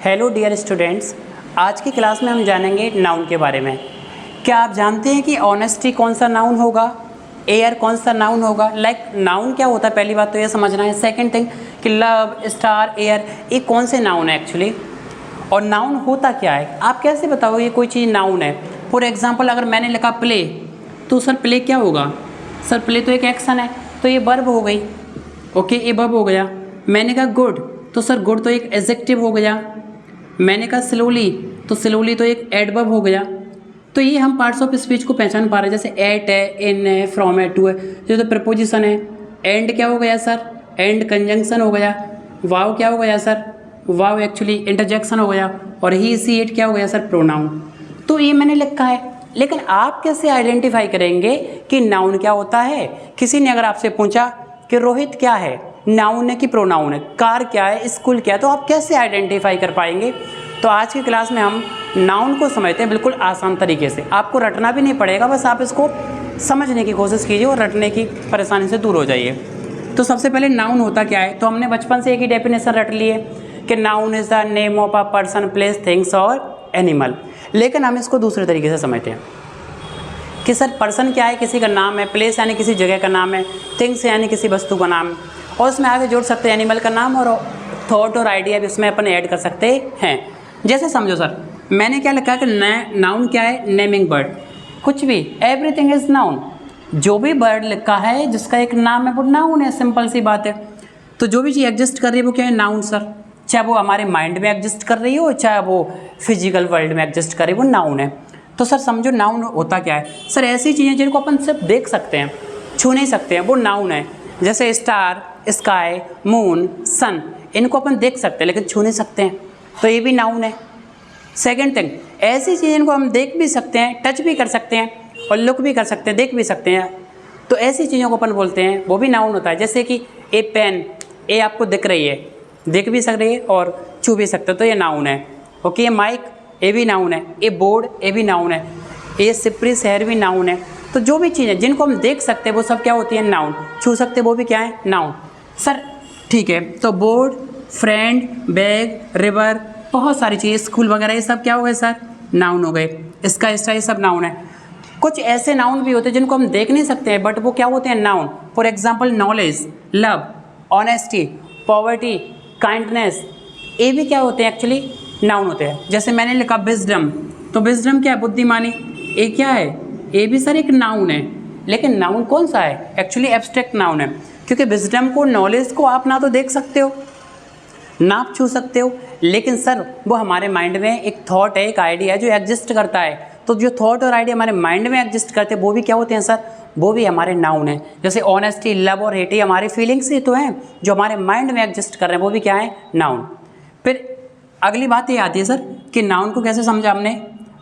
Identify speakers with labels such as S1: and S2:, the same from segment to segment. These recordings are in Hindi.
S1: हेलो डियर स्टूडेंट्स, आज की क्लास में हम जानेंगे नाउन के बारे में। क्या आप जानते हैं कि ऑनेस्टी कौन सा नाउन होगा, एयर कौन सा नाउन होगा? नाउन क्या होता है, पहली बात तो ये समझना है। सेकंड थिंग कि लव, स्टार, एयर, ये कौन से नाउन है एक्चुअली, और नाउन होता क्या है? आप कैसे बताओगे कोई चीज़ नाउन है? फॉर एग्जाम्पल अगर मैंने लिखा प्ले, तो सर प्ले क्या होगा? सर प्ले तो एक एक्शन है, तो ये वर्ब हो गई। ओके, ये वर्ब हो गया। मैंने कहा गुड, तो सर गुड तो एक एडजेक्टिव हो गया। मैंने कहा स्लोली, तो स्लोली तो एक एडवर्ब हो गया। तो ये हम पार्ट्स ऑफ स्पीच को पहचान पा रहे हैं, जैसे एट है, इन है, फ्रॉम है, टू है। जो तो प्रपोजिशन है, एंड क्या हो गया सर? एंड कंजंक्शन हो गया। वाव क्या हो गया सर? वाव एक्चुअली इंटरजेक्शन हो गया। और ही, सी, इट क्या हो गया सर? प्रोनाउन। तो ये मैंने लिखा है, लेकिन आप कैसे आइडेंटिफाई करेंगे कि नाउन क्या होता है? किसी ने अगर आपसे पूछा कि रोहित क्या है, नाउन है कि प्रोनाउन है? कार क्या है, स्कूल क्या है? तो आप कैसे आइडेंटिफाई कर पाएंगे? तो आज की क्लास में हम नाउन को समझते हैं बिल्कुल आसान तरीके से। आपको रटना भी नहीं पड़ेगा, बस आप इसको समझने की कोशिश कीजिए और रटने की परेशानी से दूर हो जाइए। तो सबसे पहले नाउन होता क्या है? तो हमने बचपन से एक ही डेफिनेशन रट ली है कि noun is the name of a person, place, things और एनिमल। लेकिन हम इसको दूसरे तरीके से समझते हैं कि सर पर्सन क्या है? किसी का नाम है। प्लेस यानी किसी जगह का नाम है। थिंग्स यानी किसी वस्तु का नाम, और उसमें आगे जोड़ सकते हैं एनिमल का नाम, और थॉट और आइडिया भी उसमें अपन ऐड कर सकते हैं। जैसे समझो सर, मैंने क्या लिखा कि नाउन क्या है? Naming bird. कुछ भी, एवरीथिंग इज नाउन। जो भी बर्ड लिखा है जिसका एक नाम है वो नाउन है, सिंपल सी बात है। तो जो भी चीज़ एग्जिस्ट कर रही है वो क्या है? Noun sir. चाहे वो हमारे माइंड में एग्जिस्ट कर रही हो, चाहे वो फिजिकल वर्ल्ड में एग्जिस्ट कर रही हो, वो नाउन है। तो सर समझो नाउन होता क्या है? सर ऐसी चीज़ें जिनको अपन सिर्फ देख सकते हैं, छू नहीं सकते हैं, वो नाउन है। जैसे स्टार, स्काई, मून, सन, इनको अपन देख सकते हैं लेकिन छू नहीं सकते हैं, तो ये भी नाउन है। सेकेंड थिंग, ऐसी चीज़ें इनको हम देख भी सकते हैं, टच भी कर सकते हैं, और लुक भी कर सकते हैं, देख भी सकते हैं, तो ऐसी चीज़ों को अपन बोलते हैं, वो भी नाउन होता है। जैसे कि ए पेन, ए आपको दिख रही है, देख भी सक रही है और छू भी सकते हो, तो ये नाउन है। ओके, ये माइक, ये भी नाउन है। ये बोर्ड, ये भी नाउन है। ये सिपरी, शहर भी नाउन है। तो जो भी चीज़ें जिनको हम देख सकते हैं वो सब क्या होती है? नाउन। छू सकते हैं वो भी क्या है? नाउन। सर ठीक है, तो बोर्ड, फ्रेंड, बैग, रिवर, बहुत सारी चीज़ें, स्कूल वगैरह, ये सब क्या हो गए सर? नाउन हो गए। इसका ये सब नाउन है। कुछ ऐसे नाउन भी होते हैं जिनको हम देख नहीं सकते हैं, बट वो क्या होते हैं? Noun. For example knowledge, love, honesty, poverty, kindness, ये भी क्या होते हैं? एक्चुअली नाउन होते हैं। जैसे मैंने लिखा विजडम, तो विजडम क्या है? बुद्धिमानी। ये क्या है? ये भी सर एक नाउन है, लेकिन नाउन कौन सा है? एक्चुअली एब्स्ट्रैक्ट नाउन है, क्योंकि विजडम को, नॉलेज को आप ना तो देख सकते हो, ना आप छू सकते हो, लेकिन सर वो हमारे माइंड में एक थॉट है, एक आइडिया है जो एग्जिस्ट करता है। तो जो थॉट और आइडिया हमारे माइंड में एग्जिस्ट करते हैं वो भी क्या होते हैं सर? वो भी हमारे नाउन है। जैसे ऑनेस्टी, लव और हेट, हमारी फीलिंग्स ही तो हैं जो हमारे माइंड में एग्जिस्ट कर रहे हैं, वो भी क्या है? नाउन। फिर अगली बात ये आती है सर कि नाउन को कैसे समझा हमने?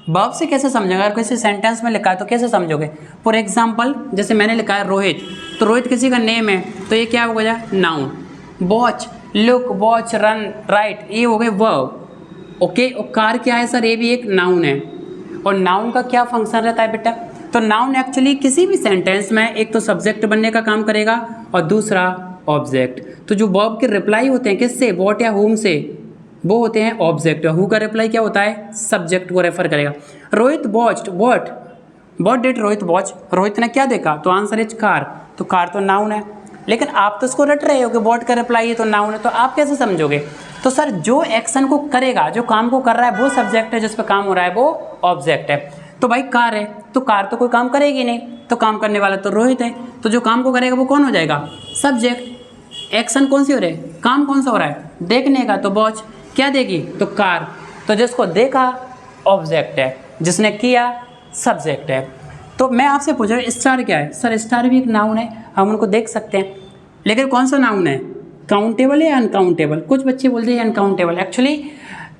S1: वर्ब से कैसे समझेगा? अगर किसी सेंटेंस में लिखा है तो कैसे समझोगे? फॉर एग्जाम्पल जैसे मैंने लिखा है रोहित, तो रोहित किसी का नेम है, तो ये क्या हो गया? Noun. Watch, look, watch, run, right, ये हो गए वर्ब। ओके, और कार क्या है सर? ये भी एक नाउन है। और नाउन का क्या फंक्शन रहता है बेटा? तो नाउन एक्चुअली किसी भी सेंटेंस में एक तो सब्जेक्ट बनने का काम करेगा और दूसरा ऑब्जेक्ट। तो जो वर्ब के रिप्लाई होते हैं किससे? व्हाट या हुम से, वो होते हैं ऑब्जेक्ट। हु का रिप्लाई क्या होता है? सब्जेक्ट को रेफर करेगा। Rohit watched what did Rohit watch? Rohit ने क्या देखा? तो आंसर इज कार। तो कार तो नाउन है, लेकिन आप तो इसको रट रहे हो कि व्हाट का रिप्लाई है तो नाउन है, तो आप कैसे समझोगे? तो सर जो एक्शन को करेगा, जो काम को कर रहा है वो सब्जेक्ट है, जिस पर काम हो रहा है वो ऑब्जेक्ट है। तो भाई कार है, तो कार तो कोई काम करेगी नहीं, तो काम करने वाला तो रोहित है, तो जो काम को करेगा वो कौन हो जाएगा? सब्जेक्ट। एक्शन कौन सी हो रही है? काम कौन सा हो रहा है? देखने का, तो वॉच। क्या देगी? तो कार। तो जिसको देखा ऑब्जेक्ट है, जिसने किया सब्जेक्ट है। तो मैं आपसे पूछ रहा हूँ स्टार क्या है? सर स्टार भी एक नाउन है, हम उनको देख सकते हैं, लेकिन कौन सा नाउन है? काउंटेबल या अनकाउंटेबल? कुछ बच्चे बोलते हैं अनकाउंटेबल। एक्चुअली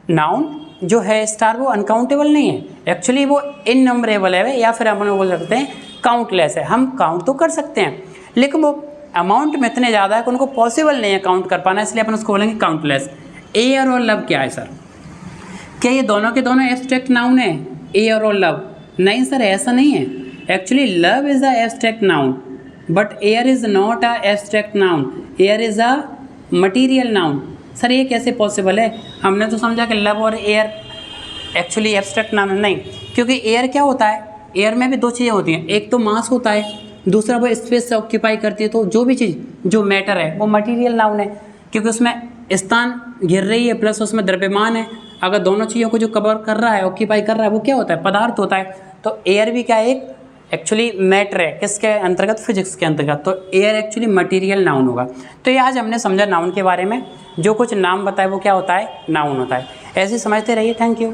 S1: नाउन जो है स्टार वो अनकाउंटेबल नहीं है, एक्चुअली वो इननंबरेबल है, या फिर हम बोल सकते हैं काउंटलेस है। हम काउंट तो कर सकते हैं, लेकिन वो अमाउंट में इतने ज़्यादा है कि उनको पॉसिबल नहीं है काउंट कर पाना, इसलिए अपन उसको बोलेंगे काउंटलेस। एयर और लव क्या है सर? क्या ये दोनों के दोनों एब्स्ट्रैक्ट नाउन है? एयर और लव? नहीं सर, ऐसा नहीं है। Actually love is a abstract noun, but air is not a abstract noun. Air is a material noun. Sir ये कैसे पॉसिबल है, हमने तो समझा कि लव और एयर एक्चुअली एब्स्ट्रैक्ट नाउन नहीं, क्योंकि एयर क्या होता है, एयर में भी दो चीज़ें होती हैं, एक तो मास होता है, दूसरा वो स्पेस से ऑक्यूपाई करती है। तो जो भी चीज़ जो मैटर है वो मटेरियल नाउन है, क्योंकि उसमें स्थान घिर रही है प्लस उसमें द्रव्यमान है। अगर दोनों चीज़ों को जो कवर कर रहा है, ऑक्यूपाई कर रहा है, वो क्या होता है, पदार्थ होता है। तो एयर भी क्या है, एक एक्चुअली मैटर है, किसके अंतर्गत, फिजिक्स के अंतर्गत। तो एयर एक्चुअली मटेरियल नाउन होगा। तो ये आज हमने समझा नाउन के बारे में, जो कुछ नाम बताए वो क्या होता है, नाउन होता है। ऐसे समझते रहिए। Thank you.